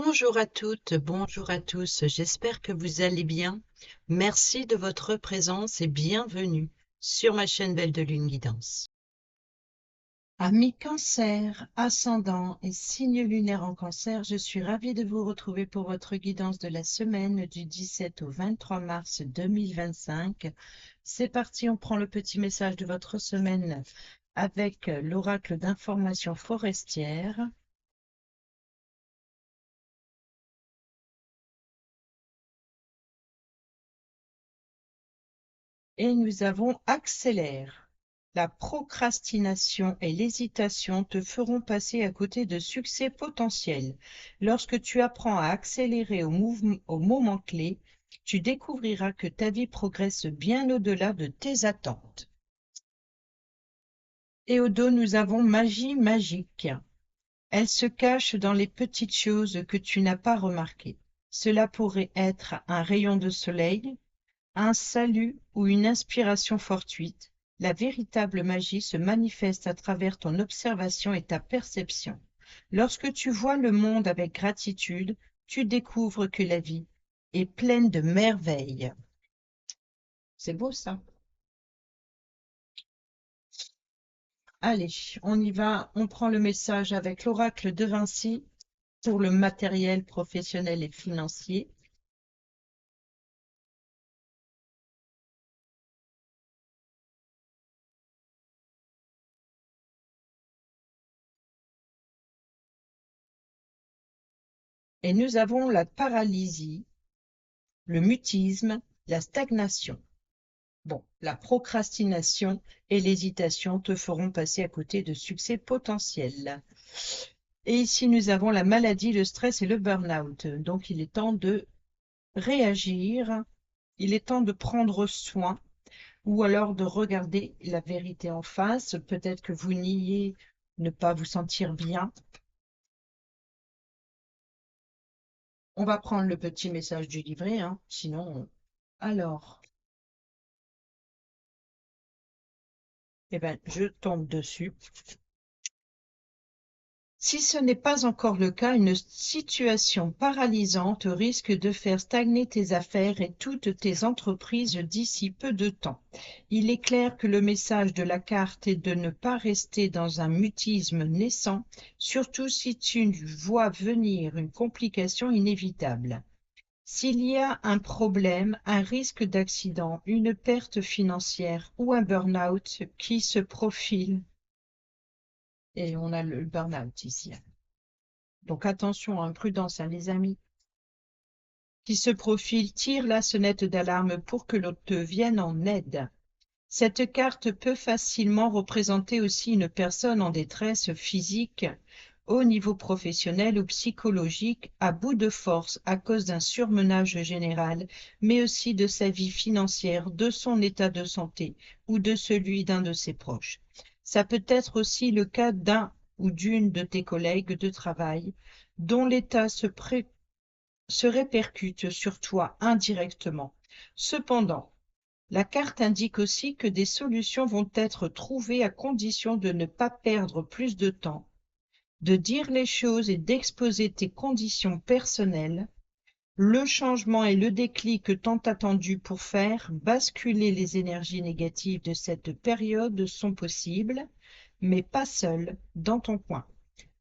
Bonjour à toutes, bonjour à tous, j'espère que vous allez bien. Merci de votre présence et bienvenue sur ma chaîne Belle de Lune Guidance. Amis Cancer, ascendant et signe lunaire en Cancer, je suis ravie de vous retrouver pour votre guidance de la semaine du 17 au 23 mars 2025. C'est parti, on prend le petit message de votre semaine avec l'oracle d'information forestière. Et nous avons accélère. La procrastination et l'hésitation te feront passer à côté de succès potentiels. Lorsque tu apprends à accélérer au moment clé, tu découvriras que ta vie progresse bien au-delà de tes attentes. Et au dos, nous avons magie magique. Elle se cache dans les petites choses que tu n'as pas remarquées. Cela pourrait être un rayon de soleil, un salut ou une inspiration fortuite. La véritable magie se manifeste à travers ton observation et ta perception. Lorsque tu vois le monde avec gratitude, tu découvres que la vie est pleine de merveilles. C'est beau ça. Allez, on y va, on prend le message avec l'oracle de Vinci pour le matériel professionnel et financier. Et nous avons la paralysie, le mutisme, la stagnation. Bon, la procrastination et l'hésitation te feront passer à côté de succès potentiels. Et ici, nous avons la maladie, le stress et le burn-out. Donc, il est temps de réagir, il est temps de prendre soin ou alors de regarder la vérité en face. Peut-être que vous niez ne pas vous sentir bien. On va prendre le petit message du livret, hein, sinon... Alors, eh ben, je tombe dessus. Si ce n'est pas encore le cas, une situation paralysante risque de faire stagner tes affaires et toutes tes entreprises d'ici peu de temps. Il est clair que le message de la carte est de ne pas rester dans un mutisme naissant, surtout si tu vois venir une complication inévitable. S'il y a un problème, un risque d'accident, une perte financière ou un burn-out qui se profile, et on a le burn-out ici. Donc attention, hein, prudence, hein, les amis. Qui se profile, tire la sonnette d'alarme pour que l'on te vienne en aide. Cette carte peut facilement représenter aussi une personne en détresse physique, au niveau professionnel ou psychologique, à bout de force à cause d'un surmenage général, mais aussi de sa vie financière, de son état de santé ou de celui d'un de ses proches. Ça peut être aussi le cas d'un ou d'une de tes collègues de travail dont l'état se répercute sur toi indirectement. Cependant, la carte indique aussi que des solutions vont être trouvées à condition de ne pas perdre plus de temps, de dire les choses et d'exposer tes conditions personnelles. Le changement et le déclic tant attendu pour faire basculer les énergies négatives de cette période sont possibles, mais pas seuls dans ton coin.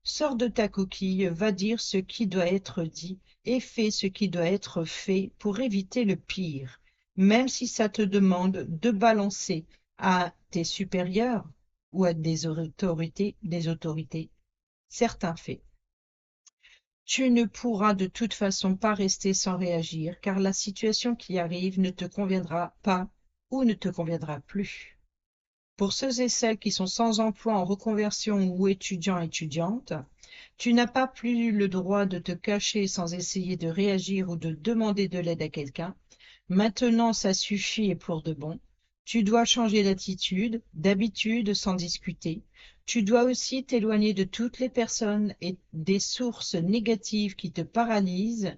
Sors de ta coquille, va dire ce qui doit être dit et fais ce qui doit être fait pour éviter le pire, même si ça te demande de balancer à tes supérieurs ou à des autorités certains faits. Tu ne pourras de toute façon pas rester sans réagir, car la situation qui arrive ne te conviendra pas ou ne te conviendra plus. Pour ceux et celles qui sont sans emploi, en reconversion ou étudiants/étudiantes, tu n'as pas plus le droit de te cacher sans essayer de réagir ou de demander de l'aide à quelqu'un. Maintenant, ça suffit et pour de bon. Tu dois changer d'attitude, d'habitude sans discuter. Tu dois aussi t'éloigner de toutes les personnes et des sources négatives qui te paralysent.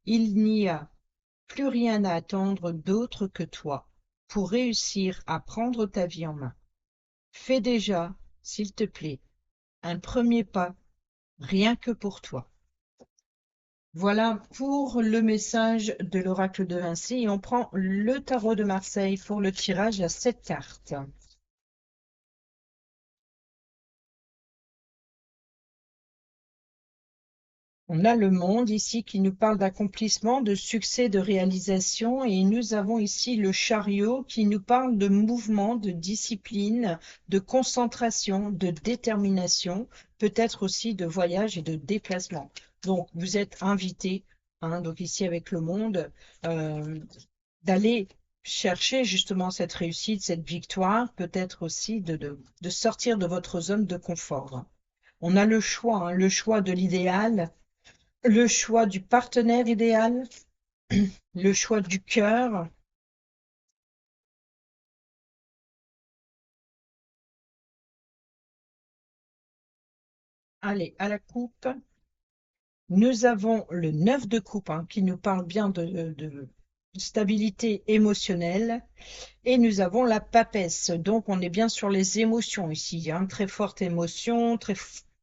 Il n'y a plus rien à attendre d'autre que toi pour réussir à prendre ta vie en main. Fais déjà, s'il te plaît, un premier pas, rien que pour toi. Voilà pour le message de l'oracle de Vinci. Et on prend le tarot de Marseille pour le tirage à 7 cartes. On a le monde ici qui nous parle d'accomplissement, de succès, de réalisation. Et nous avons ici le chariot qui nous parle de mouvement, de discipline, de concentration, de détermination, peut-être aussi de voyage et de déplacement. Donc, vous êtes invité, hein, donc ici avec le monde, euh, d'aller chercher justement cette réussite, cette victoire, peut-être aussi de sortir de votre zone de confort. On a le choix, hein, le choix de l'idéal, le choix du partenaire idéal, le choix du cœur. Allez, à la coupe. Nous avons le 9 de coupe, hein, qui nous parle bien de stabilité émotionnelle. Et nous avons la papesse. Donc, on est bien sur les émotions ici. Il y a une très forte émotion,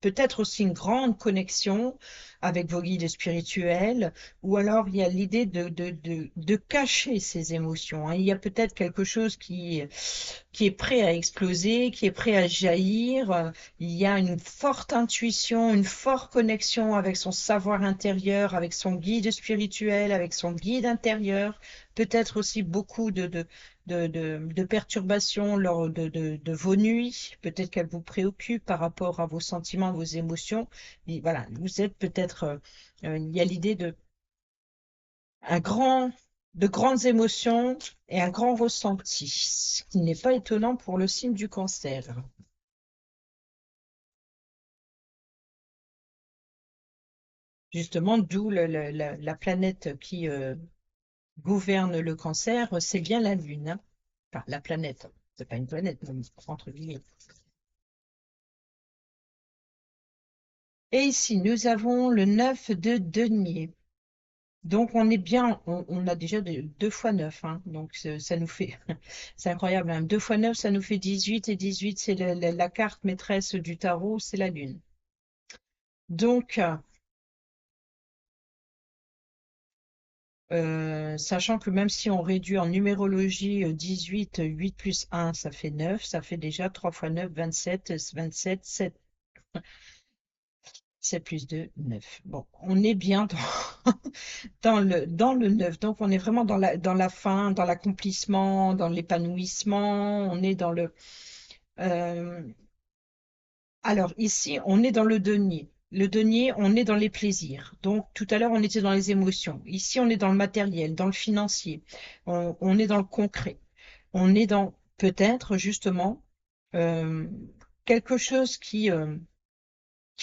peut-être aussi une grande connexion avec vos guides spirituels. Ou alors, il y a l'idée de cacher ces émotions, hein. Il y a peut-être quelque chose qui est prêt à exploser, qui est prêt à jaillir. Il y a une forte intuition, une forte connexion avec son savoir intérieur, avec son guide spirituel, avec son guide intérieur. Peut-être aussi beaucoup de perturbations lors de vos nuits. Peut-être qu'elles vous préoccupent par rapport à vos sentiments, vos émotions. Et voilà, vous êtes peut-être, il y a l'idée un grand, de grandes émotions et un grand ressenti, ce qui n'est pas étonnant pour le signe du cancer. Justement, d'où la planète qui gouverne le cancer, c'est bien la Lune, hein. Enfin, la planète, c'est pas une planète, mais entre guillemets. Et ici, nous avons le 9 de denier. Donc, on est bien, on a déjà 2 fois 9, hein. Donc ça nous fait, c'est incroyable, hein. 2 fois 9, ça nous fait 18, et 18, c'est la carte maîtresse du tarot, c'est la Lune. Donc, sachant que même si on réduit en numérologie 18, 8 plus 1, ça fait 9, ça fait déjà 3 fois 9, 27, 27, 7, 7 plus 2, 9. Bon, on est bien dans le 9. Donc, on est vraiment dans la fin, dans l'accomplissement, dans l'épanouissement. On est dans le. euh, alors, ici, on est dans le denier. Le denier, on est dans les plaisirs. Donc, tout à l'heure, on était dans les émotions. Ici, on est dans le matériel, dans le financier. On est dans le concret. On est dans, peut-être, justement, euh, quelque chose qui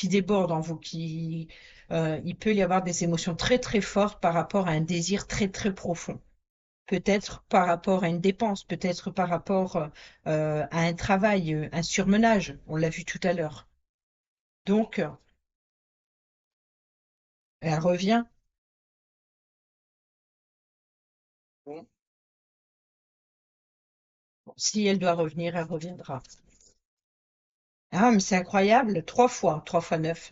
déborde en vous, il peut y avoir des émotions très très fortes par rapport à un désir très très profond. Peut-être par rapport à une dépense, peut-être par rapport à un travail, un surmenage, on l'a vu tout à l'heure. Donc, elle revient. Bon. Si elle doit revenir, elle reviendra. Ah, mais c'est incroyable, 3 fois 9,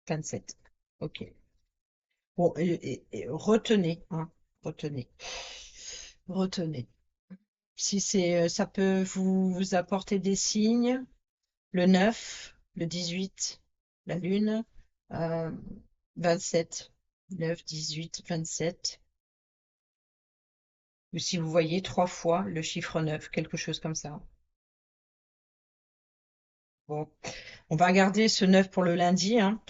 27. Ok. Bon, retenez, hein, retenez, retenez. Si ça peut vous apporter des signes, le 9, le 18, la Lune, euh, 27, 9, 18, 27. Ou si vous voyez 3 fois le chiffre 9, quelque chose comme ça. Bon, on va regarder ce 9 pour le lundi, hein.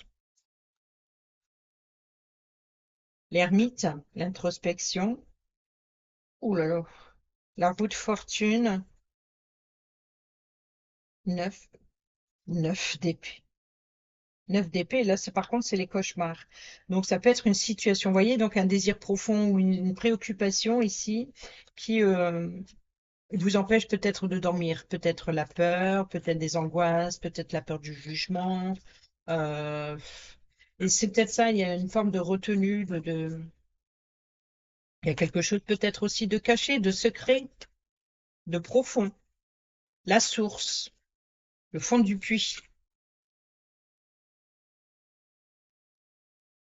L'ermite, l'introspection. Ouh là là, la roue de fortune, 9, 9 d'épée. 9 d'épée, là, par contre, c'est les cauchemars. Donc, ça peut être une situation, vous voyez, donc un désir profond ou une préoccupation ici qui vous empêche peut-être de dormir. Peut-être la peur, peut-être des angoisses, peut-être la peur du jugement. Euh, et c'est peut-être ça, il y a une forme de retenue, il y a quelque chose peut-être aussi de caché, de secret, de profond. La source, le fond du puits.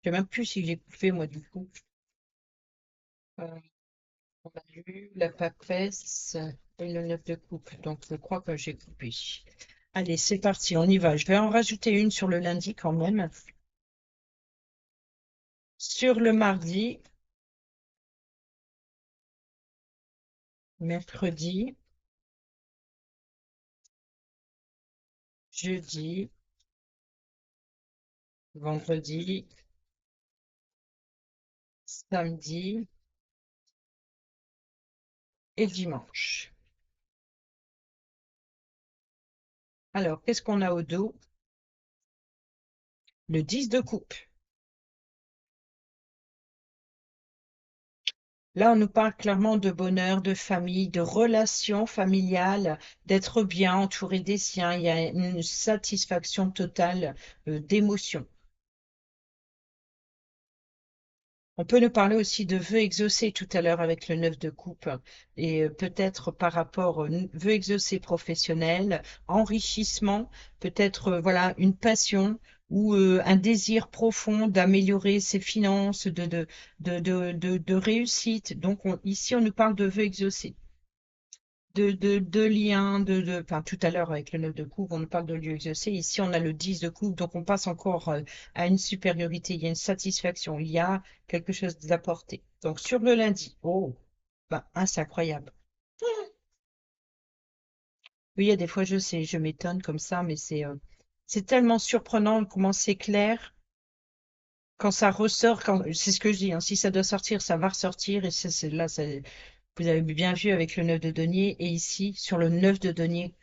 Je sais même plus si j'ai coupé, moi, du coup. Euh, on a lu la papesse et le 9 de coupe. Donc, je crois que j'ai coupé. Allez, c'est parti, on y va. Je vais en rajouter une sur le lundi quand même. Sur le mardi, mercredi, jeudi, vendredi, samedi et dimanche. Alors, qu'est-ce qu'on a au dos? Le 10 de coupe. Là, on nous parle clairement de bonheur, de famille, de relations familiales, d'être bien entouré des siens. Il y a une satisfaction totale d'émotion. On peut nous parler aussi de vœux exaucés tout à l'heure avec le 9 de coupe et peut-être par rapport aux vœux exaucés professionnels, enrichissement, peut-être voilà une passion ou un désir profond d'améliorer ses finances, de réussite. Donc ici, on nous parle de vœux exaucés. De liens, enfin, tout à l'heure avec le 9 de coupe, on nous parle de lieux exaucés. Ici, on a le 10 de coupe, donc on passe encore à une supériorité. Il y a une satisfaction, il y a quelque chose d'apporté. Donc, sur le lundi, oh, bah, c'est incroyable. Oui, il y a des fois, je sais, je m'étonne comme ça, mais c'est tellement surprenant comment c'est clair quand ça ressort. C'est ce que je dis, hein, si ça doit sortir, ça va ressortir. Et là, vous avez bien vu avec le 9 de denier. Et ici, sur le 9 de denier,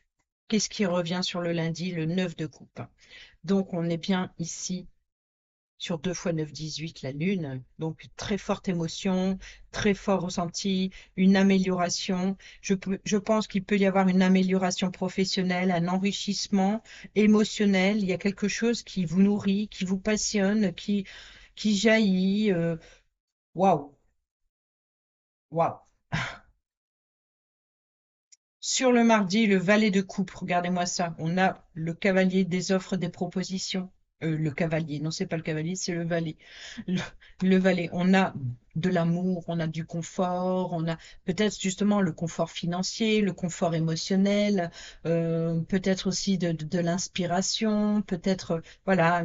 qu'est-ce qui revient sur le lundi? Le 9 de coupe. Donc, on est bien ici sur 2 fois 9, 18, la lune. Donc, très forte émotion, très fort ressenti, une amélioration. Je pense qu'il peut y avoir une amélioration professionnelle, un enrichissement émotionnel. Il y a quelque chose qui vous nourrit, qui vous passionne, qui jaillit. Waouh, waouh. Sur le mardi, le valet de coupe, regardez-moi ça. On a le cavalier des offres, des propositions. Le cavalier, non, c'est pas le cavalier, c'est le valet. Le, le valet, on a de l'amour, on a du confort, on a peut-être justement le confort financier, le confort émotionnel, peut-être aussi de l'inspiration, peut-être, voilà,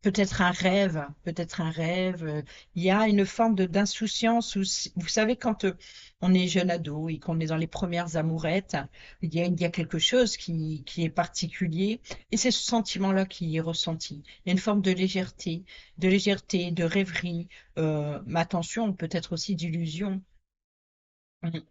peut-être un rêve, peut-être un rêve. Il y a une forme d'insouciance où, vous savez, quand on est jeune ado et qu'on est dans les premières amourettes, il y a quelque chose qui est particulier et c'est ce sentiment-là qui est ressenti. Il y a une forme de légèreté, de rêverie, mais attention, peut-être aussi d'illusion. Mhm.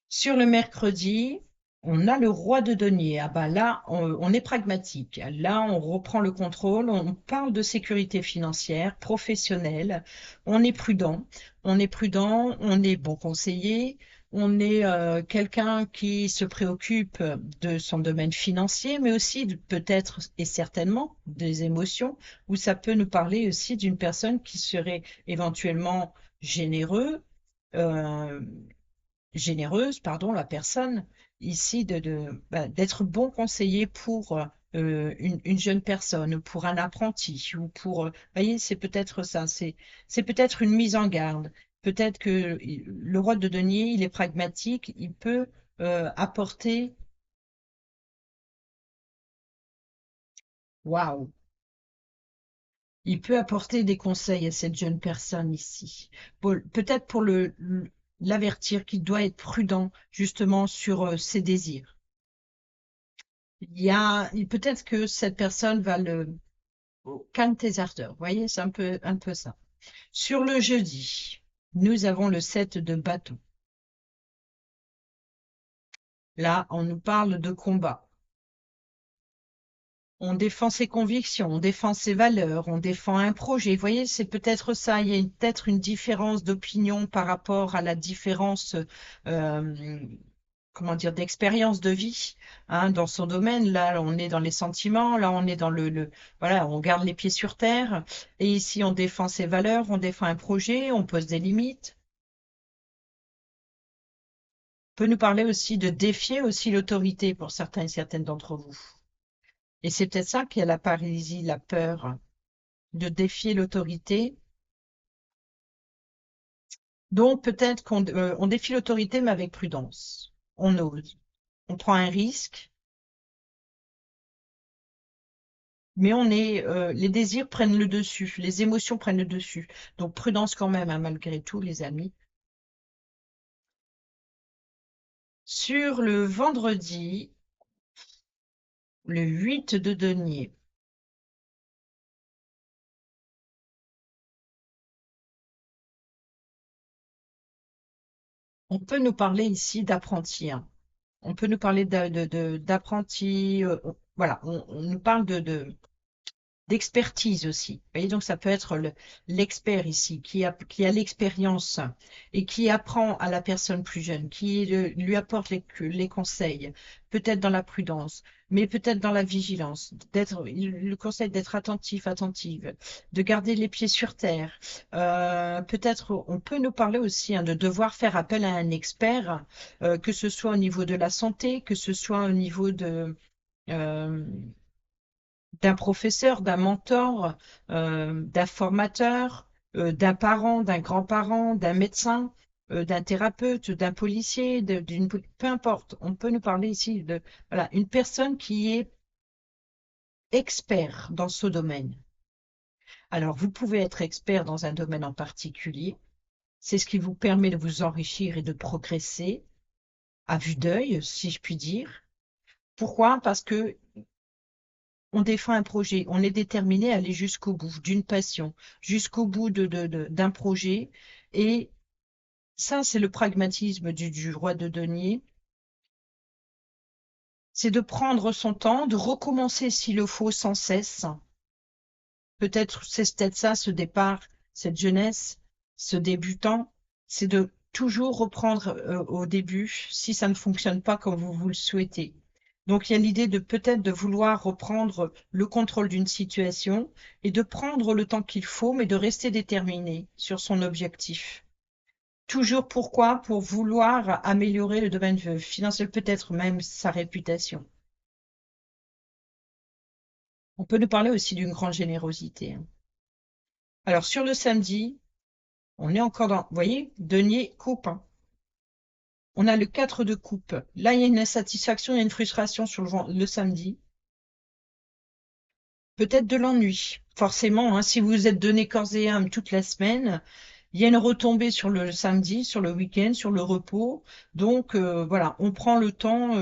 Sur le mercredi, on a le roi de denier. Ah bah là, on est pragmatique. Là, on reprend le contrôle. On parle de sécurité financière, professionnelle. On est prudent. On est prudent. On est bon conseiller. On est quelqu'un qui se préoccupe de son domaine financier, mais aussi peut-être et certainement des émotions, où ça peut nous parler aussi d'une personne qui serait éventuellement généreux, euh, généreuse, pardon, la personne ici d'être bon conseiller pour une jeune personne, pour un apprenti ou pour, voyez, c'est peut-être ça, c'est peut-être une mise en garde. Peut-être que le roi de denier, il est pragmatique, il peut apporter, waouh, il peut apporter des conseils à cette jeune personne ici. Peut-être pour l'avertir qu'il doit être prudent justement sur ses désirs. Peut-être que cette personne va le calme tes ardeurs. Vous voyez, c'est un peu ça. Sur le jeudi, nous avons le 7 de bâton. Là, on nous parle de combat. On défend ses convictions, on défend ses valeurs, on défend un projet. Vous voyez, c'est peut-être ça. Il y a peut-être une différence d'opinion par rapport à la différence, euh, comment dire, d'expérience de vie, hein, dans son domaine. Là, on est dans les sentiments. Là, on est dans voilà, on garde les pieds sur terre. Et ici, on défend ses valeurs, on défend un projet, on pose des limites. On peut nous parler aussi de défier aussi l'autorité pour certains et certaines d'entre vous. Et c'est peut-être ça qui est la paralysie, la peur. de défier l'autorité. Donc peut-être on défie l'autorité, mais avec prudence. On ose. On prend un risque, mais les désirs prennent le dessus, les émotions prennent le dessus. Donc prudence quand même, hein, malgré tout, les amis. Sur le vendredi, le 8 de denier, on peut nous parler ici d'apprenti, hein. On peut nous parler d'apprenti. Voilà, on nous parle d'expertise aussi. Vous voyez, donc ça peut être l'expert ici, qui a l'expérience et qui apprend à la personne plus jeune, lui apporte les conseils, peut-être dans la prudence, mais peut-être dans la vigilance, le conseil d'être attentif, attentive, de garder les pieds sur terre. Peut-être on peut nous parler aussi, hein, de devoir faire appel à un expert, que ce soit au niveau de la santé, que ce soit au niveau euh, d'un professeur, d'un mentor, d'un formateur, d'un parent, d'un grand-parent, d'un médecin, d'un thérapeute, d'un policier, peu importe. On peut nous parler ici de voilà, une personne qui est expert dans ce domaine. Alors, vous pouvez être expert dans un domaine en particulier. C'est ce qui vous permet de vous enrichir et de progresser à vue d'œil, si je puis dire. Pourquoi? Parce que on défend un projet, on est déterminé à aller jusqu'au bout d'une passion, jusqu'au bout d'un projet. Et ça, c'est le pragmatisme du roi de denier. C'est de prendre son temps, de recommencer s'il le faut sans cesse. Peut-être c'est peut-être ça, ce départ, cette jeunesse, ce débutant, c'est de toujours reprendre au début si ça ne fonctionne pas comme vous le souhaitez. Donc il y a l'idée de peut-être de vouloir reprendre le contrôle d'une situation et de prendre le temps qu'il faut, mais de rester déterminé sur son objectif. Toujours pourquoi? Pour vouloir améliorer le domaine financier, peut-être même sa réputation. On peut nous parler aussi d'une grande générosité, hein. Alors sur le samedi, on est encore dans, vous voyez, denier coupe, hein. On a le 4 de coupe. Là, il y a une insatisfaction, il y a une frustration sur le samedi. Peut-être de l'ennui. Forcément, hein, si vous êtes donné corps et âme toute la semaine, il y a une retombée sur le samedi, sur le week-end, sur le repos. Donc, voilà, on prend le temps.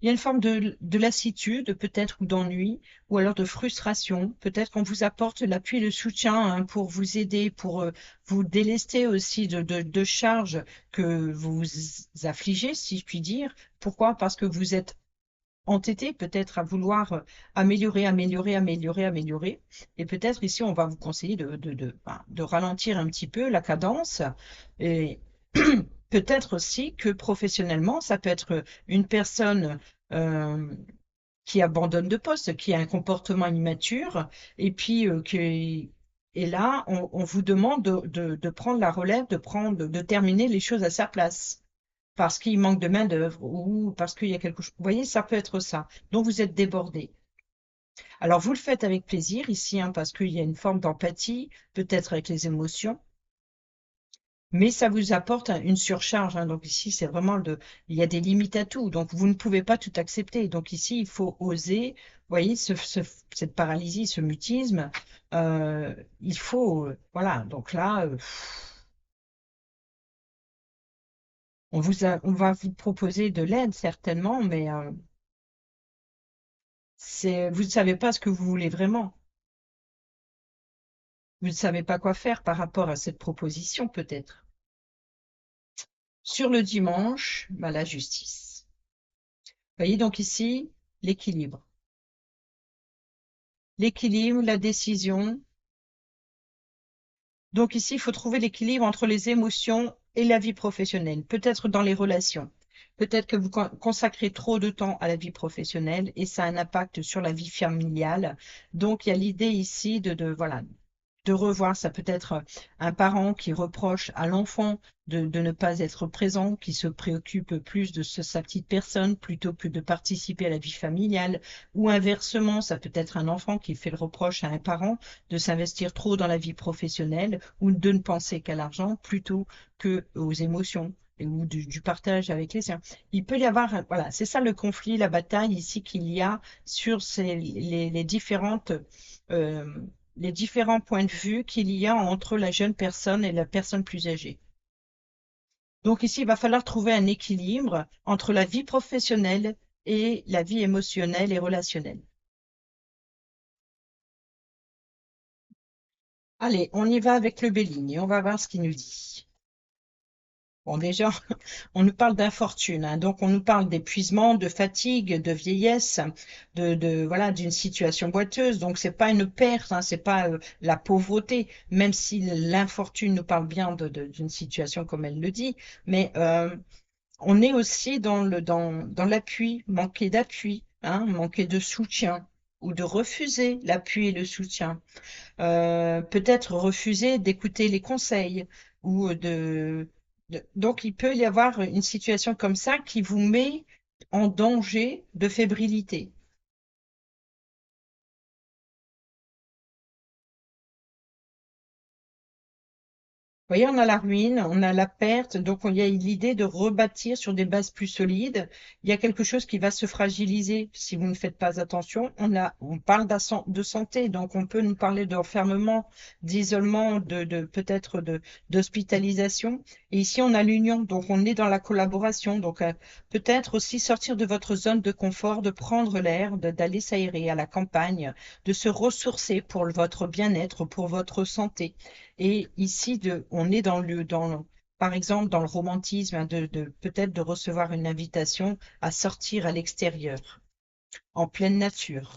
Il y a une forme de lassitude, peut-être, ou d'ennui, ou alors de frustration. Peut-être qu'on vous apporte l'appui et le soutien, hein, pour vous aider, pour vous délester aussi de charges que vous affligez, si je puis dire. Pourquoi? Parce que vous êtes entêté peut-être à vouloir améliorer, améliorer, améliorer, améliorer. Et peut-être ici, on va vous conseiller de ralentir un petit peu la cadence. Et peut-être aussi que professionnellement, ça peut être une personne qui abandonne de poste, qui a un comportement immature, et puis et là, on vous demande de prendre la relève, de terminer les choses à sa place parce qu'il manque de main-d'œuvre ou parce qu'il y a quelque chose. Vous voyez, ça peut être ça. Donc, vous êtes débordé. Alors, vous le faites avec plaisir ici, hein, parce qu'il y a une forme d'empathie, peut-être avec les émotions, mais ça vous apporte une surcharge, hein. Donc, ici, c'est vraiment il y a des limites à tout. Donc, vous ne pouvez pas tout accepter. Donc, ici, il faut oser. Vous voyez, cette paralysie, ce mutisme, il faut, voilà. Donc là, on va vous proposer de l'aide certainement, mais vous ne savez pas ce que vous voulez vraiment. Vous ne savez pas quoi faire par rapport à cette proposition, peut-être. Sur le dimanche, bah, la justice. Vous voyez donc ici l'équilibre. L'équilibre, la décision. Donc ici, il faut trouver l'équilibre entre les émotions et la vie professionnelle, peut-être dans les relations. Peut-être que vous consacrez trop de temps à la vie professionnelle et ça a un impact sur la vie familiale. Donc il y a l'idée ici voilà, de revoir. Ça peut être un parent qui reproche à l'enfant de ne pas être présent, qui se préoccupe plus de sa petite personne plutôt que de participer à la vie familiale. Ou inversement, ça peut être un enfant qui fait le reproche à un parent de s'investir trop dans la vie professionnelle ou de ne penser qu'à l'argent plutôt que aux émotions ou du partage avec les siens. Il peut y avoir, voilà, c'est ça le conflit, la bataille ici qu'il y a sur euh, les différents points de vue qu'il y a entre la jeune personne et la personne plus âgée. Donc ici, il va falloir trouver un équilibre entre la vie professionnelle et la vie émotionnelle et relationnelle. Allez, on y va avec le Béligne et on va voir ce qu'il nous dit. Bon, déjà, on nous parle d'infortune, hein, donc on nous parle d'épuisement, de fatigue, de vieillesse, voilà, d'une situation boiteuse. Donc c'est pas une perte, hein, c'est pas la pauvreté, même si l'infortune nous parle bien d'une situation comme elle le dit, mais on est aussi dans l'appui, manquer d'appui, hein, manquer de soutien ou de refuser l'appui et le soutien. Peut-être refuser d'écouter les conseils ou donc il peut y avoir une situation comme ça qui vous met en danger de fébrilité. Vous voyez, on a la ruine, on a la perte, donc il y a l'idée de rebâtir sur des bases plus solides. Il y a quelque chose qui va se fragiliser si vous ne faites pas attention. On parle de santé, donc on peut nous parler d'enfermement, d'isolement, peut-être d'hospitalisation. Et ici, on a l'union, donc on est dans la collaboration. Donc peut-être aussi sortir de votre zone de confort, de prendre l'air, d'aller s'aérer à la campagne, de se ressourcer pour votre bien-être, pour votre santé. Et ici, on est par exemple, dans le romantisme, hein, peut-être de recevoir une invitation à sortir à l'extérieur, en pleine nature.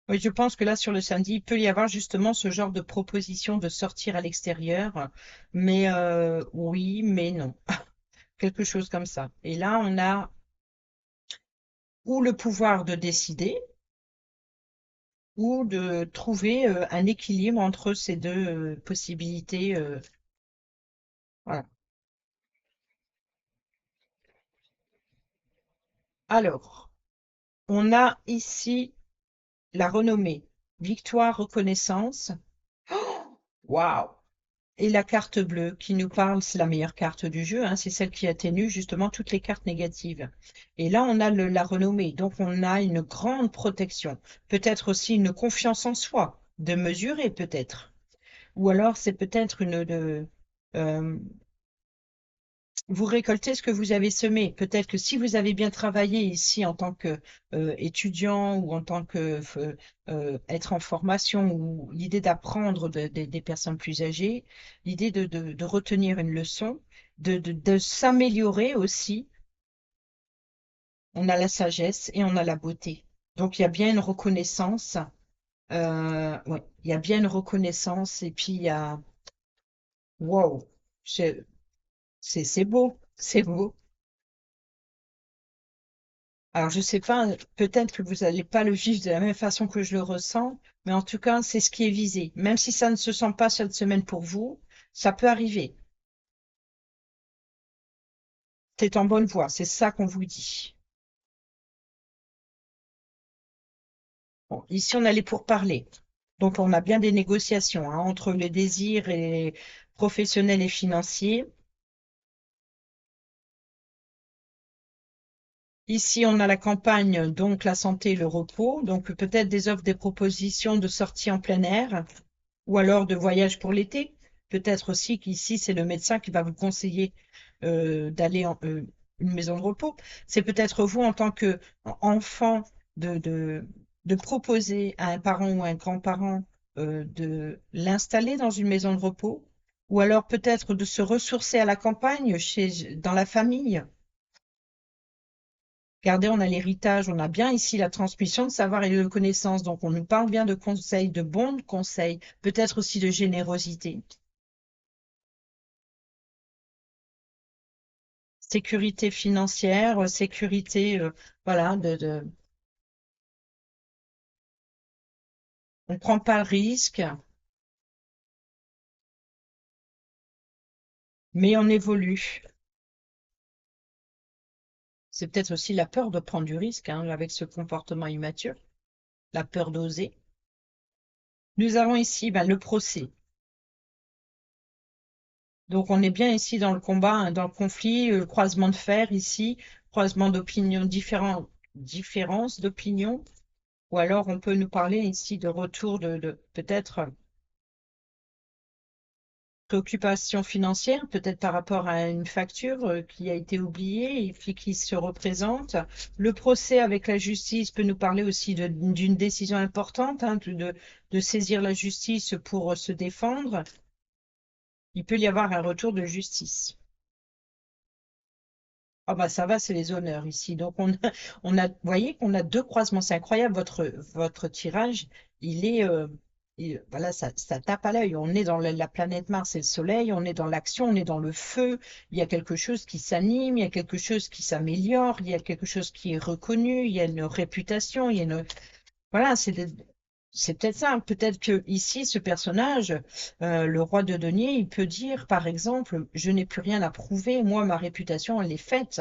Oui, je pense que là, sur le samedi, il peut y avoir justement ce genre de proposition de sortir à l'extérieur, mais oui, mais non, quelque chose comme ça. Et là, on a ou le pouvoir de décider, ou de trouver un équilibre entre ces deux possibilités. Voilà. Alors, on a ici la renommée, victoire, reconnaissance. Waouh! Et la carte bleue qui nous parle, c'est la meilleure carte du jeu, hein, c'est celle qui atténue justement toutes les cartes négatives. Et là, on a la renommée, donc on a une grande protection. Peut-être aussi une confiance en soi, de mesurer peut-être. Ou alors c'est peut-être euh, vous récoltez ce que vous avez semé. Peut-être que si vous avez bien travaillé ici en tant que étudiant ou en tant que être en formation ou l'idée d'apprendre des personnes plus âgées, l'idée de retenir une leçon, de s'améliorer aussi. On a la sagesse et on a la beauté. Donc il y a bien une reconnaissance. Ouais, il y a bien une reconnaissance et puis il y a wow, c'est beau, c'est beau. Alors, je sais pas, peut-être que vous n'allez pas le vivre de la même façon que je le ressens, mais en tout cas, c'est ce qui est visé. Même si ça ne se sent pas cette semaine pour vous, ça peut arriver. C'est en bonne voie, c'est ça qu'on vous dit. Bon, ici, on allait pour parler. Donc, on a bien des négociations hein, entre les désirs et professionnels et financiers. Ici, on a la campagne, donc la santé et le repos. Donc, peut-être des offres, des propositions de sortie en plein air. Ou alors de voyage pour l'été. Peut-être aussi qu'ici, c'est le médecin qui va vous conseiller d'aller en une maison de repos. C'est peut-être vous, en tant qu'enfant, de proposer à un parent ou à un grand-parent de l'installer dans une maison de repos. Ou alors peut-être de se ressourcer à la campagne, dans la famille. Regardez, on a l'héritage, on a bien ici la transmission de savoir et de connaissances. Donc, on nous parle bien de conseils, de bons conseils, peut-être aussi de générosité. sécurité financière, sécurité, voilà, on ne prend pas le risque, mais on évolue. C'est peut-être aussi la peur de prendre du risque, hein, avec ce comportement immature, la peur d'oser. Nous avons ici ben, le procès. Donc on est bien ici dans le combat, hein, dans le conflit, croisement de fer ici, croisement d'opinions, différences d'opinions, ou alors on peut nous parler ici de retour de peut-être préoccupation financière, peut-être par rapport à une facture qui a été oubliée et puis qui se représente. Le procès avec la justice peut nous parler aussi d'une décision importante, hein, de saisir la justice pour se défendre. Il peut y avoir un retour de justice. Ah bah ça va, c'est les honneurs ici. Donc vous voyez qu'on a deux croisements. C'est incroyable, votre tirage, il est, voilà, ça tape à l'œil. On est dans la planète Mars et le Soleil, on est dans l'action, on est dans le feu. Il y a quelque chose qui s'anime, il y a quelque chose qui s'améliore, il y a quelque chose qui est reconnu, il y a une réputation, il y a une, voilà, c'est peut-être ça. Peut-être que ici, ce personnage, le roi de denier, il peut dire, par exemple, je n'ai plus rien à prouver, moi, ma réputation, elle est faite.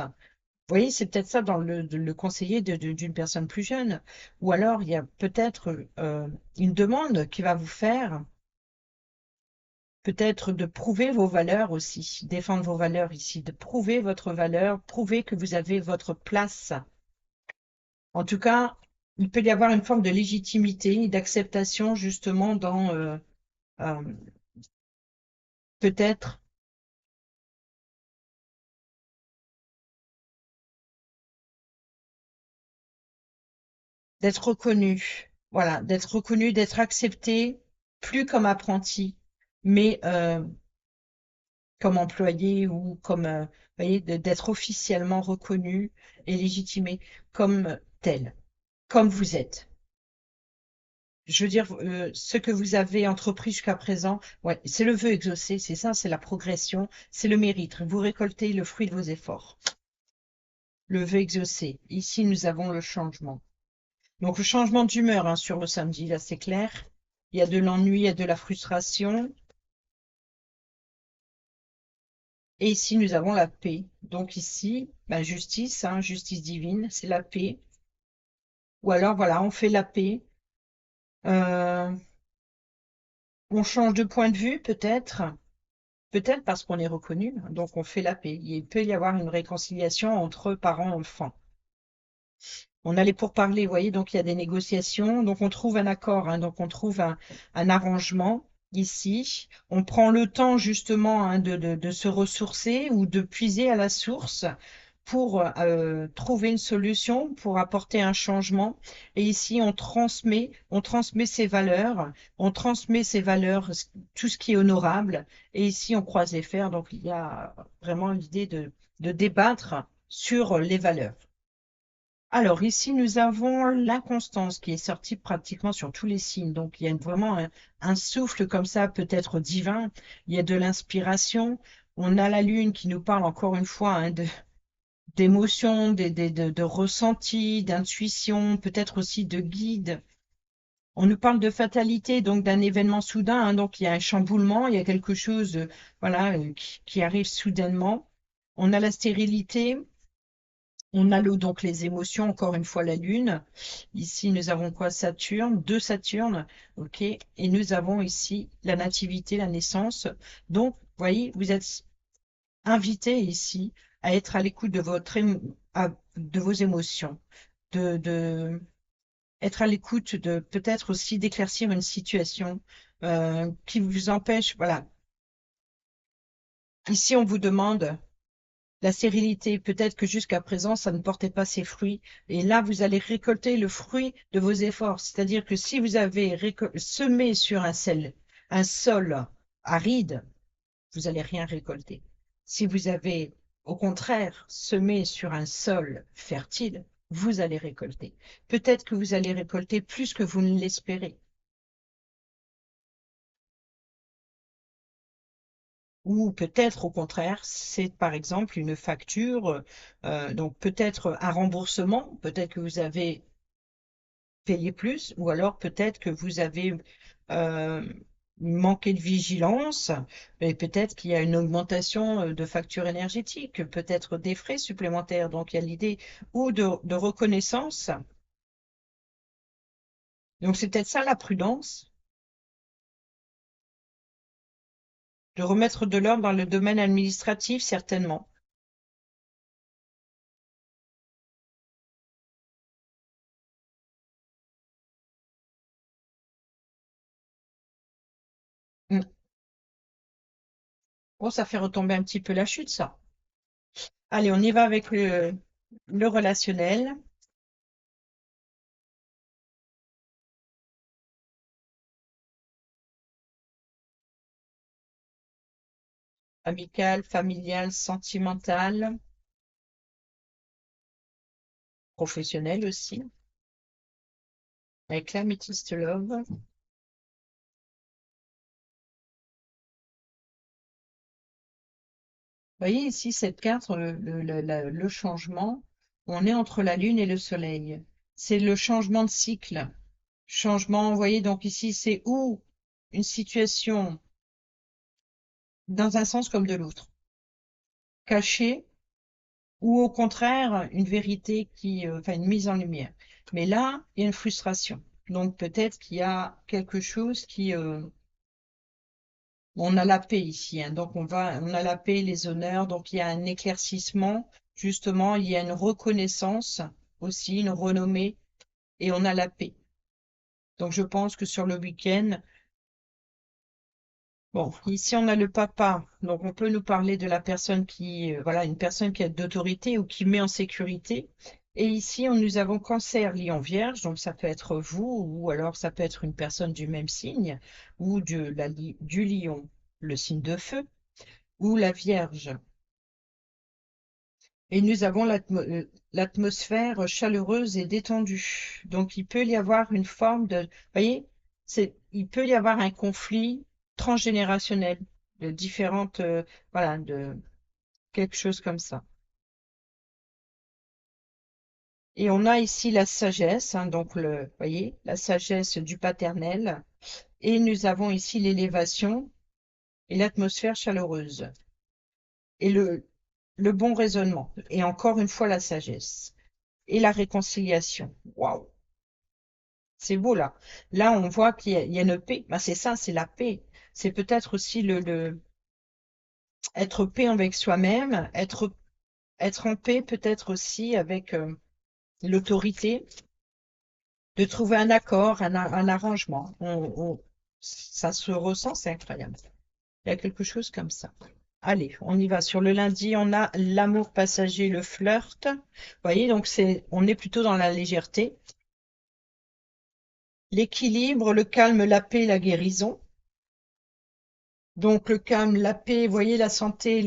Vous voyez, c'est peut-être ça dans le conseiller d'une personne plus jeune. Ou alors, il y a peut-être une demande qui va vous faire, peut-être de prouver vos valeurs aussi, défendre vos valeurs ici, de prouver votre valeur, prouver que vous avez votre place. En tout cas, il peut y avoir une forme de légitimité et d'acceptation justement dans euh, peut-être d'être reconnu, voilà, d'être reconnu, d'être accepté, plus comme apprenti, mais comme employé ou comme, vous voyez, d'être officiellement reconnu et légitimé comme tel, comme vous êtes. Je veux dire, ce que vous avez entrepris jusqu'à présent, ouais, c'est le vœu exaucé, c'est ça, c'est la progression, c'est le mérite. Vous récoltez le fruit de vos efforts. Le vœu exaucé. Ici, nous avons le changement. Donc, le changement d'humeur hein, sur le samedi, là, c'est clair. Il y a de l'ennui, il y a de la frustration. Et ici, nous avons la paix. Donc ici, la justice, hein, justice divine, c'est la paix. Ou alors, voilà, on fait la paix. Euh, on change de point de vue, peut-être. Peut-être parce qu'on est reconnu. Donc, on fait la paix. Il peut y avoir une réconciliation entre parents et enfants. On a les pourparlers, vous voyez, donc il y a des négociations. Donc, on trouve un accord, hein, donc on trouve un arrangement ici. On prend le temps, justement, hein, de se ressourcer ou de puiser à la source pour trouver une solution, pour apporter un changement. Et ici, on transmet ses valeurs, tout ce qui est honorable. Et ici, on croise les fers. Donc, il y a vraiment l'idée de débattre sur les valeurs. Alors ici, nous avons l'inconstance qui est sortie pratiquement sur tous les signes. Donc il y a vraiment un souffle comme ça, peut-être divin. Il y a de l'inspiration. On a la lune qui nous parle encore une fois hein, d'émotions, de ressentis, d'intuition, peut-être aussi de guide. On nous parle de fatalité, donc d'un événement soudain. Hein, donc il y a un chamboulement, il y a quelque chose, voilà, qui arrive soudainement. On a la stérilité. On a donc les émotions, encore une fois la Lune. Ici, nous avons quoi? Saturne, deux Saturnes, ok. Et nous avons ici la nativité, la naissance. Donc, vous voyez, vous êtes invité ici à être à l'écoute de de vos émotions, de être à l'écoute de peut-être aussi d'éclaircir une situation qui vous empêche. Voilà. Ici, on vous demande la stérilité, peut-être que jusqu'à présent, ça ne portait pas ses fruits. Et là, vous allez récolter le fruit de vos efforts. C'est-à-dire que si vous avez semé sur un sol aride, vous allez rien récolter. Si vous avez, au contraire, semé sur un sol fertile, vous allez récolter. Peut-être que vous allez récolter plus que vous ne l'espérez. Ou peut-être au contraire, c'est par exemple une facture, donc peut-être un remboursement, peut-être que vous avez payé plus, ou alors peut-être que vous avez euh, manqué de vigilance, et peut-être qu'il y a une augmentation de facture énergétique, peut-être des frais supplémentaires. Donc il y a l'idée ou de reconnaissance. Donc c'est peut-être ça la prudence, de remettre de l'ordre dans le domaine administratif, certainement. Mm. Oh, ça fait retomber un petit peu la chute, ça. Allez, on y va avec le relationnel, amical, familial, sentimental, professionnel aussi, avec l'améthyste love. Vous voyez ici cette carte, le changement, on est entre la Lune et le Soleil. C'est le changement de cycle. Changement, vous voyez, donc ici, c'est ou une situation dans un sens comme de l'autre, cachée, ou au contraire, une vérité enfin, une mise en lumière. Mais là, il y a une frustration. Donc peut-être qu'il y a quelque chose on a la paix ici, hein, donc on a la paix, les honneurs, donc il y a un éclaircissement, justement, il y a une reconnaissance aussi, une renommée, et on a la paix. Donc je pense que sur le week-end, bon, ici on a le papa, donc on peut nous parler de la personne voilà, une personne qui a d'autorité ou qui met en sécurité. Et ici, nous avons cancer, lion, vierge, donc ça peut être vous, ou alors ça peut être une personne du même signe, ou du lion, le signe de feu, ou la vierge. Et nous avons l'atmosphère chaleureuse et détendue. Donc il peut y avoir une forme de, vous voyez, il peut y avoir un conflit transgénérationnel de différentes, voilà, de quelque chose comme ça. Et on a ici la sagesse, hein, donc vous voyez, la sagesse du paternel. Et nous avons ici l'élévation et l'atmosphère chaleureuse et le bon raisonnement. Et encore une fois la sagesse et la réconciliation. Waouh! C'est beau là. Là, on voit qu'il y a une paix. Ben, c'est ça, c'est la paix. C'est peut-être aussi être paix avec soi-même, être en paix peut-être aussi avec l'autorité, de trouver un accord, un arrangement. Ça se ressent, c'est incroyable. Il y a quelque chose comme ça. Allez, on y va. Sur le lundi, on a l'amour passager, le flirt. Vous voyez, donc on est plutôt dans la légèreté. L'équilibre, le calme, la paix, la guérison. Donc le calme, la paix, vous voyez la santé,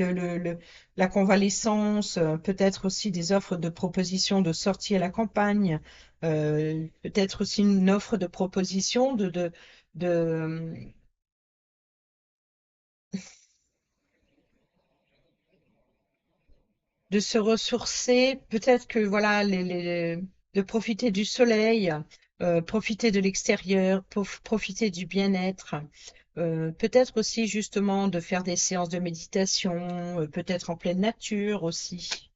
la convalescence, peut-être aussi des offres de propositions de sortie à la campagne, peut-être aussi une offre de proposition de, de se ressourcer, peut-être que voilà, de profiter du soleil, profiter de l'extérieur, profiter du bien-être, peut-être aussi justement de faire des séances de méditation, peut-être en pleine nature aussi.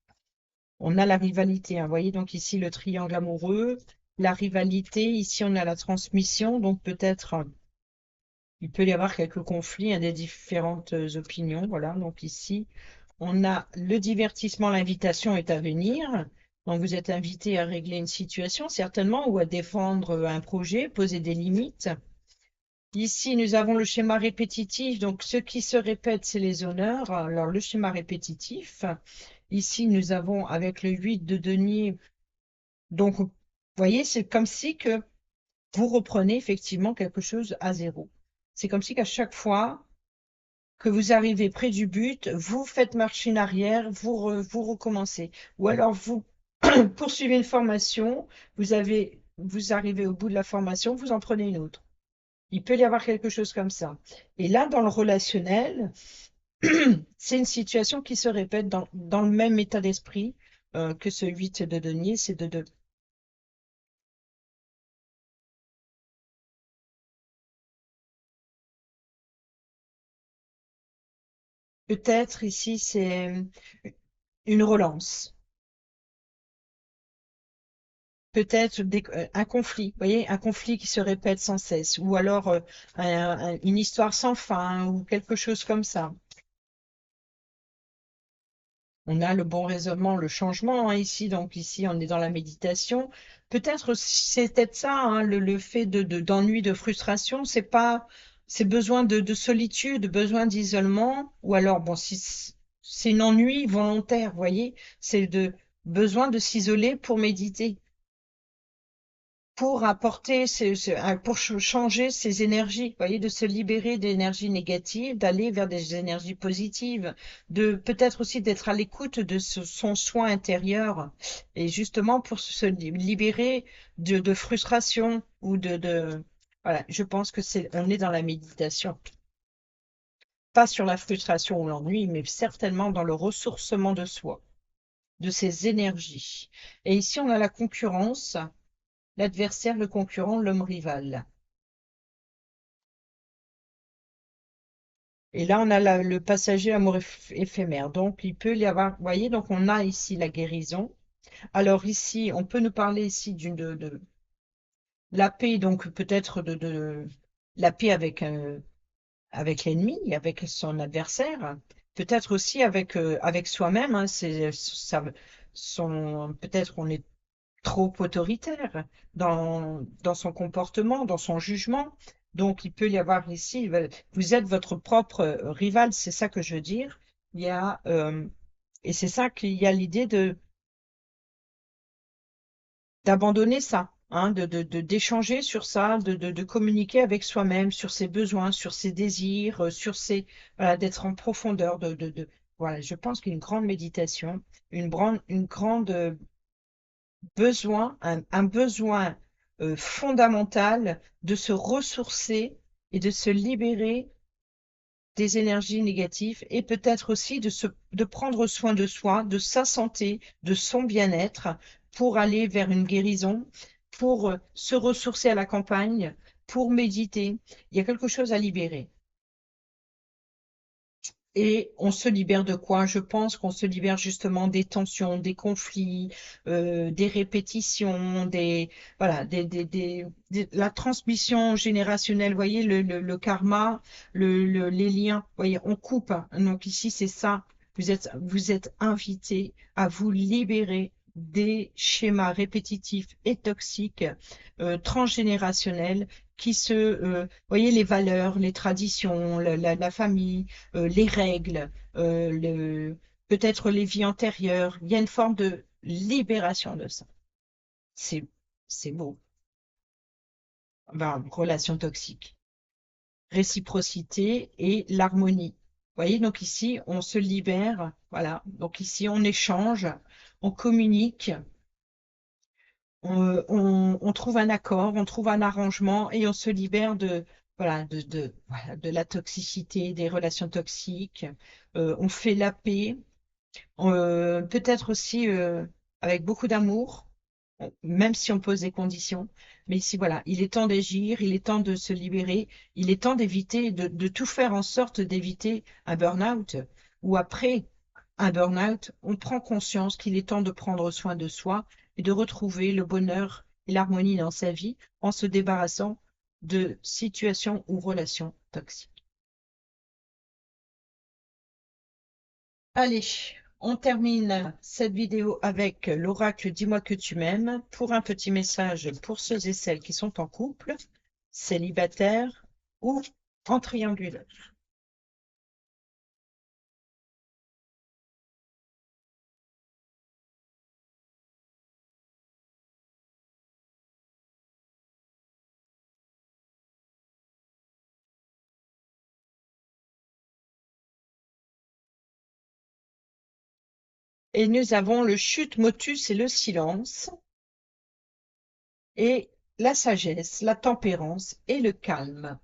On a la rivalité, hein, vous voyez donc ici le triangle amoureux, la rivalité, ici on a la transmission, donc peut-être il peut y avoir quelques conflits, hein, des différentes opinions, voilà, donc ici on a le divertissement, l'invitation est à venir. Donc vous êtes invité à régler une situation certainement ou à défendre un projet, poser des limites. Ici, nous avons le schéma répétitif. Donc ce qui se répète, c'est les honneurs. Alors le schéma répétitif. Ici, nous avons avec le 8 de denier. Donc, vous voyez, c'est comme si que vous reprenez effectivement quelque chose à zéro. C'est comme si qu'à chaque fois que vous arrivez près du but, vous faites marche en arrière, vous recommencez. Ou alors vous poursuivez une formation, vous arrivez au bout de la formation, vous en prenez une autre. Il peut y avoir quelque chose comme ça. Et là, dans le relationnel, C'est une situation qui se répète dans le même état d'esprit que ce 8 de denier, c'est de peut-être ici c'est une relance, peut-être un conflit, vous voyez, un conflit qui se répète sans cesse, ou alors une histoire sans fin, ou quelque chose comme ça. On a le bon raisonnement, le changement hein, ici, donc ici on est dans la méditation. Peut-être c'est peut-être ça, hein, le fait d'ennui, de frustration, c'est pas, c'est besoin de solitude, besoin d'isolement, ou alors bon, si c'est un ennui volontaire, vous voyez, c'est de besoin de s'isoler pour méditer pour apporter, pour changer ses énergies, vous voyez, de se libérer d'énergies négatives, d'aller vers des énergies positives, de peut-être aussi d'être à l'écoute de son soin intérieur, et justement pour se libérer de frustration ou voilà, je pense que on est dans la méditation. Pas sur la frustration ou l'ennui, mais certainement dans le ressourcement de soi, de ses énergies. Et ici, on a la concurrence. L'adversaire, le concurrent, l'homme rival. Et là, on a le passager amour éphémère. Donc, il peut y avoir, vous voyez, donc on a ici la guérison. Alors ici, on peut nous parler ici de la paix, donc peut-être de la paix avec l'ennemi, avec son adversaire. Peut-être aussi avec soi-même. Hein, peut-être on est trop autoritaire dans son comportement, dans son jugement. Donc, il peut y avoir ici, vous êtes votre propre rival, c'est ça que je veux dire. Il y a, et c'est ça qu'il y a l'idée d'abandonner ça, hein, d'échanger sur ça, de communiquer avec soi-même sur ses besoins, sur ses désirs, voilà, d'être en profondeur, voilà, je pense qu'une grande méditation, une grande un besoin fondamental de se ressourcer et de se libérer des énergies négatives et peut-être aussi de prendre soin de soi, de sa santé, de son bien-être pour aller vers une guérison, pour se ressourcer à la campagne, pour méditer. Il y a quelque chose à libérer. Et on se libère de quoi? Je pense qu'on se libère justement des tensions, des conflits, des répétitions, voilà, la transmission générationnelle. Vous voyez, le karma, les liens. Vous voyez, on coupe. Hein. Donc ici, c'est ça. Vous êtes invité à vous libérer des schémas répétitifs et toxiques, transgénérationnels, voyez, les valeurs, les traditions, la famille les règles, peut-être les vies antérieures. Il y a une forme de libération de ça. C'est, c'est beau. Ben, relation toxique, réciprocité et l'harmonie. Vous voyez, donc ici, on se libère. Voilà. Donc ici, on échange, on communique, on trouve un accord, on trouve un arrangement et on se libère voilà, voilà, de la toxicité, des relations toxiques. On fait la paix. Peut-être aussi avec beaucoup d'amour, même si on pose des conditions. Mais ici, voilà, il est temps d'agir, il est temps de se libérer, il est temps d'éviter, de tout faire en sorte d'éviter un burn-out. Ou après un burn-out, on prend conscience qu'il est temps de prendre soin de soi et de retrouver le bonheur et l'harmonie dans sa vie en se débarrassant de situations ou relations toxiques. Allez, on termine cette vidéo avec l'oracle Dis-moi que tu m'aimes pour un petit message pour ceux et celles qui sont en couple, célibataires ou en triangulaire. Et nous avons le chute motus et le silence et la sagesse, la tempérance et le calme.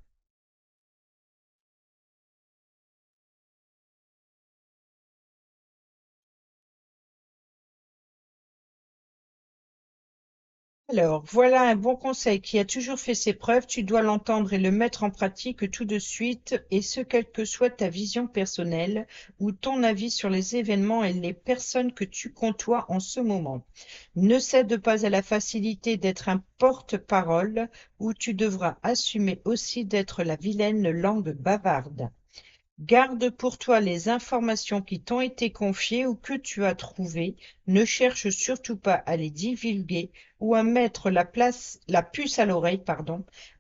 Alors, voilà un bon conseil qui a toujours fait ses preuves. Tu dois l'entendre et le mettre en pratique tout de suite, et ce, quelle que soit ta vision personnelle ou ton avis sur les événements et les personnes que tu côtoies en ce moment. Ne cède pas à la facilité d'être un porte-parole, où tu devras assumer aussi d'être la vilaine langue bavarde. Garde pour toi les informations qui t'ont été confiées ou que tu as trouvées. Ne cherche surtout pas à les divulguer ou à mettre la puce à l'oreille,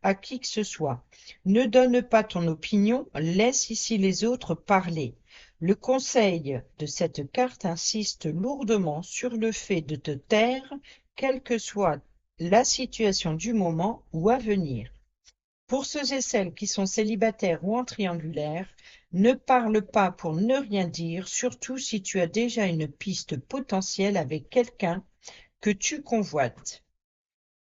à qui que ce soit. Ne donne pas ton opinion, laisse ici les autres parler. Le conseil de cette carte insiste lourdement sur le fait de te taire, quelle que soit la situation du moment ou à venir. Pour ceux et celles qui sont célibataires ou en triangulaire, ne parle pas pour ne rien dire, surtout si tu as déjà une piste potentielle avec quelqu'un que tu convoites.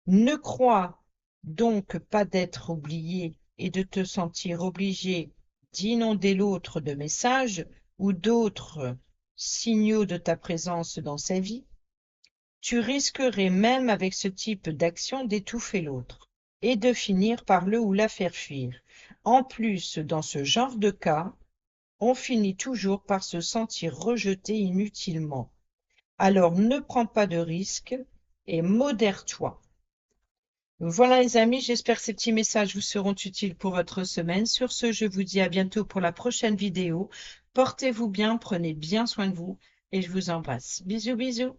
Ne crois donc pas d'être oublié et de te sentir obligé d'inonder l'autre de messages ou d'autres signaux de ta présence dans sa vie. Tu risquerais même avec ce type d'action d'étouffer l'autre et de finir par le ou la faire fuir. En plus, dans ce genre de cas, on finit toujours par se sentir rejeté inutilement. Alors ne prends pas de risques et modère-toi. Voilà les amis, j'espère que ces petits messages vous seront utiles pour votre semaine. Sur ce, je vous dis à bientôt pour la prochaine vidéo. Portez-vous bien, prenez bien soin de vous et je vous embrasse. Bisous, bisous.